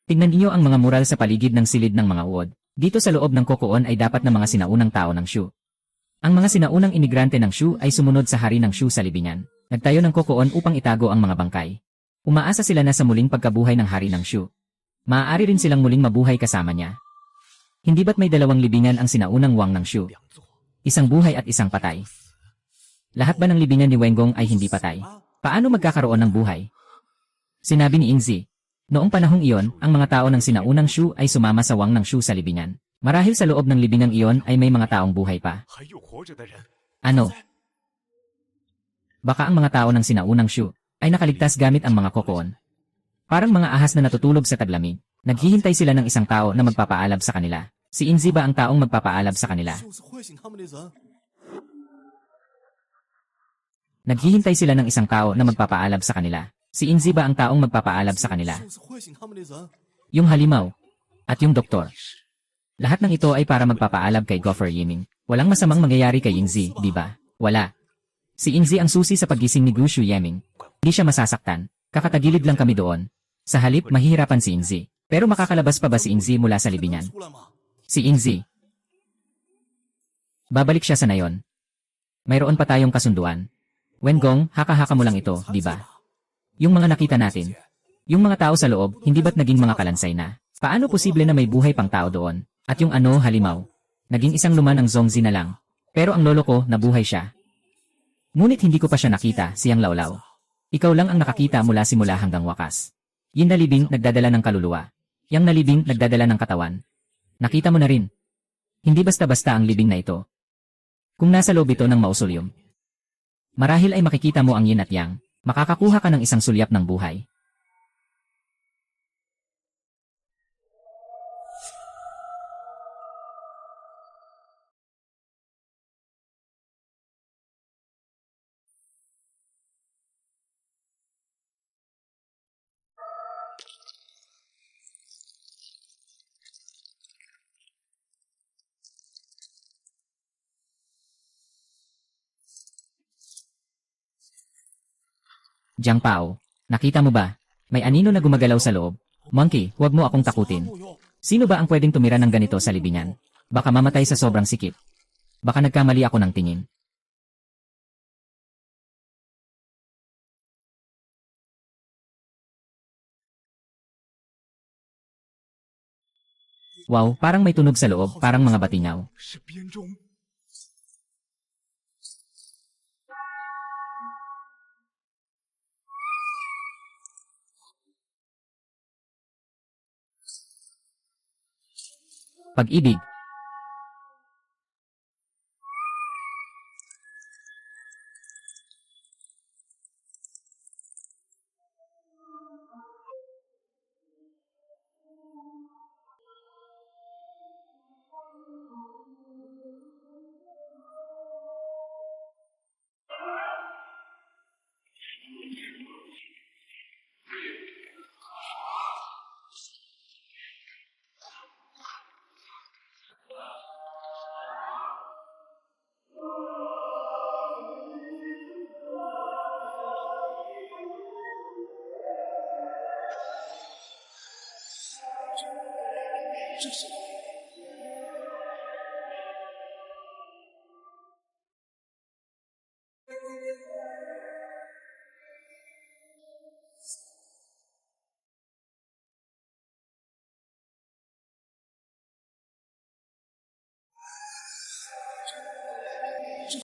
Tingnan niyo ang mga mural sa paligid ng silid ng mga uod. Dito sa loob ng kokoon ay dapat na mga sinaunang tao ng Shu. Ang mga sinaunang imigrante ng Shu ay sumunod sa hari ng Shu sa libingan. Nagtayo ng kokoon upang itago ang mga bangkay. Umaasa sila na sa muling pagkabuhay ng hari ng Shu. Maaari rin silang muling mabuhay kasama niya. Hindi ba't may dalawang libingan ang sinaunang Wang ng Shu? Isang buhay at isang patay. Lahat ba ng libingan ni Wenggong ay hindi patay? Paano magkakaroon ng buhay? Sinabi ni Ingzi. Noong panahong iyon, ang mga tao ng sinaunang Shu ay sumama sa Wang ng Shu sa libingan. Marahil sa loob ng libingang iyon ay may mga taong buhay pa. Ano? Baka ang mga tao ng sinaunang Shu ay nakaligtas gamit ang mga kokoon. Parang mga ahas na natutulog sa taglamig. Naghihintay sila ng isang tao na magpapaalab sa kanila. Si Ingzi ba ang taong magpapaalab sa kanila? Naghihintay sila ng isang tao na magpapaalab sa kanila. Si Ingzi ba ang taong magpapaalab sa kanila? Yung halimaw. At yung doktor. Lahat ng ito ay para magpapaalab kay Gopher Yiming. Walang masamang mangyayari kay Ingzi, di ba? Wala. Si Ingzi ang susi sa paggising ni Gushu Yiming. Hindi siya masasaktan. Kakatagilid lang kami doon. Sa halip, mahihirapan si Ingzi. Pero makakalabas pa ba si Ingzi mula sa libingan? Si Ingzi. Babalik siya sa nayon. Mayroon pa tayong kasunduan. Wenggong, haka-haka mo lang ito, di ba? Yung mga nakita natin. Yung mga tao sa loob, hindi ba't naging mga kalansay na? Paano posible na may buhay pang tao doon? At yung ano, halimaw. Naging isang luman ang Zongzi na lang. Pero ang lolo ko, nabuhay siya. Ngunit hindi ko pa siya nakita, siyang Lawlaw. Ikaw lang ang nakakita mula simula hanggang wakas. Yin na libing, nagdadala ng kaluluwa. Yang nalibing, nagdadala ng katawan. Nakita mo na rin. Hindi basta-basta ang libing na ito. Kung nasa loob ito ng mausoleum, marahil ay makikita mo ang yin at yang. Makakakuha ka ng isang sulyap ng buhay. Jiang Pao, nakita mo ba? May anino na gumagalaw sa loob. Monkey, huwag mo akong takutin. Sino ba ang pwedeng tumira ng ganito sa libingan? Baka mamatay sa sobrang sikip. Baka nagkamali ako ng tingin. Wow, parang may tunog sa loob, parang mga batinaw. Pag-ibig.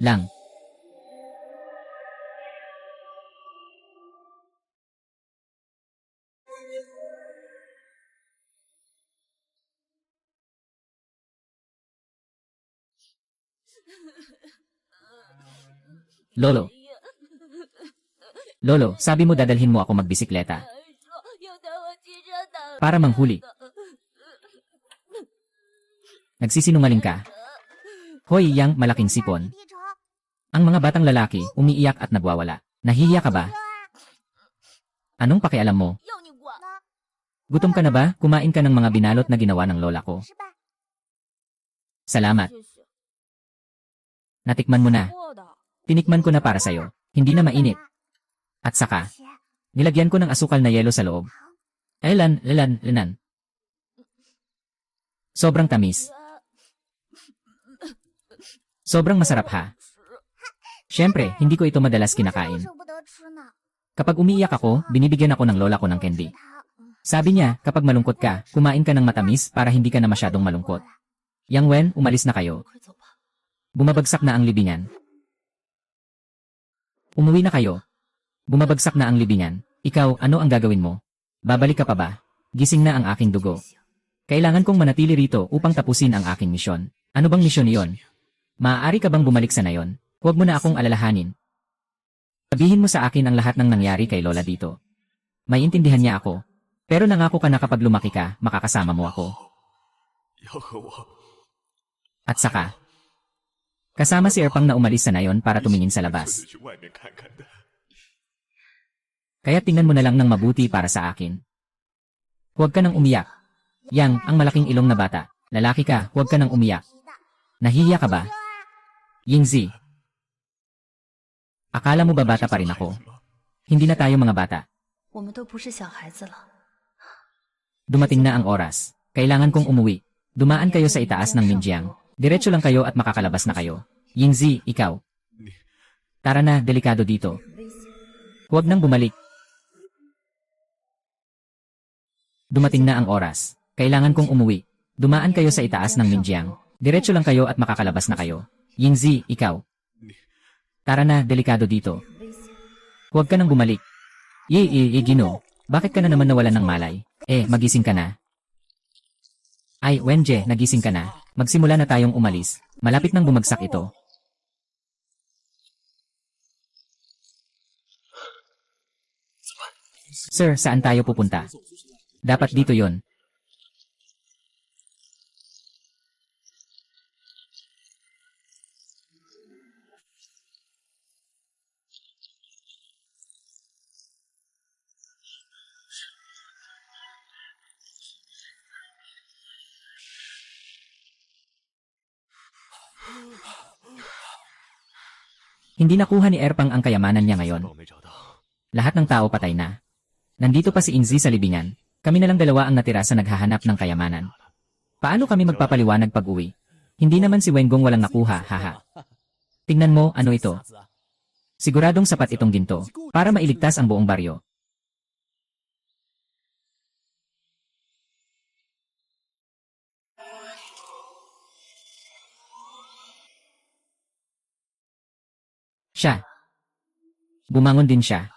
lang. Lolo, Lolo, sabi mo dadalhin mo ako magbisikleta
说要带我骑车打
para manghuli. Nagsisinungaling ka. Hoy, yang malaking sipon. Ang mga batang lalaki umiiyak at nagwawala. Nahihiya ka ba? Anong pakialam mo?
要你管。
Gutom ka na ba? Kumain ka ng mga binalot na ginawa ng lola ko. Salamat.
谢谢。
Natikman mo na.
我的。
Tinikman ko na para sa'yo. Hindi na mainit. At saka, nilagyan ko ng asukal na yelo sa loob. Lalan. Sobrang tamis. Sobrang masarap ha. Siyempre, hindi ko ito madalas kinakain. Kapag umiiyak ako, binibigyan ako ng lola ko ng candy. Sabi niya, kapag malungkot ka, kumain ka ng matamis para hindi ka na masyadong malungkot. Yang Wen, umalis na kayo.
快走吧。
Bumabagsak na ang libingan. Umuwi na kayo. Bumabagsak na ang libingan. Ikaw, ano ang gagawin mo? Babalik ka pa ba? Gising na ang aking dugo. Kailangan kong manatili rito upang tapusin ang aking misyon. Ano bang misyon iyon? Maaari ka bang bumalik sa nayon? Huwag mo na akong alalahanin. Sabihin mo sa akin ang lahat ng nangyari kay Lola dito. May intindihan niya ako. Pero nangako ka na kapag lumaki ka, makakasama mo ako.
要和我
At saka, kasama si Erpang na umalis sa nayon para tumingin sa
出
labas.
去外面看看的。
Kaya tingnan mo na lang ng mabuti para sa akin. Huwag ka nang umiyak. Yang, ang malaking ilong na bata. Lalaki ka, huwag ka nang umiyak. Nahihiya ka ba? Yingzi. Akala mo ba bata pa rin ako? Hindi na tayo mga bata.
我们都不是小孩子了。
Dumating na ang oras. Kailangan kong umuwi. Dumaan kayo sa itaas ng Minjiang. Diretso lang kayo at makakalabas na kayo. Yingzi, ikaw. Tara na, delikado dito. Huwag nang bumalik. Dumating na ang oras. Kailangan kong umuwi. Dumaan kayo sa itaas ng Minjiang. Diretso lang kayo at makakalabas na kayo. Yingzi, ikaw. Tara na, delikado dito. Huwag ka nang bumalik. Gino. Bakit ka na naman nawalan ng malay? Magising ka na. Ay, Wenje, nagising ka na. Magsimula na tayong umalis. Malapit nang bumagsak ito. Sir, saan tayo pupunta? Dapat dito yon. Hindi nakuha ni Erpang ang kayamanan niya ngayon.
宝没找到，
Lahat ng tao patay na. Nandito pa si Inzi sa libingan. Kami na lang dalawa ang natira sa naghahanap ng kayamanan. Paano kami magpapaliwanag pag-uwi? Hindi naman si Wenggong walang nakuha, haha. Tingnan mo, ano ito? Siguradong sapat itong ginto para mailigtas ang buong baryo. Siya. Bumangon din siya.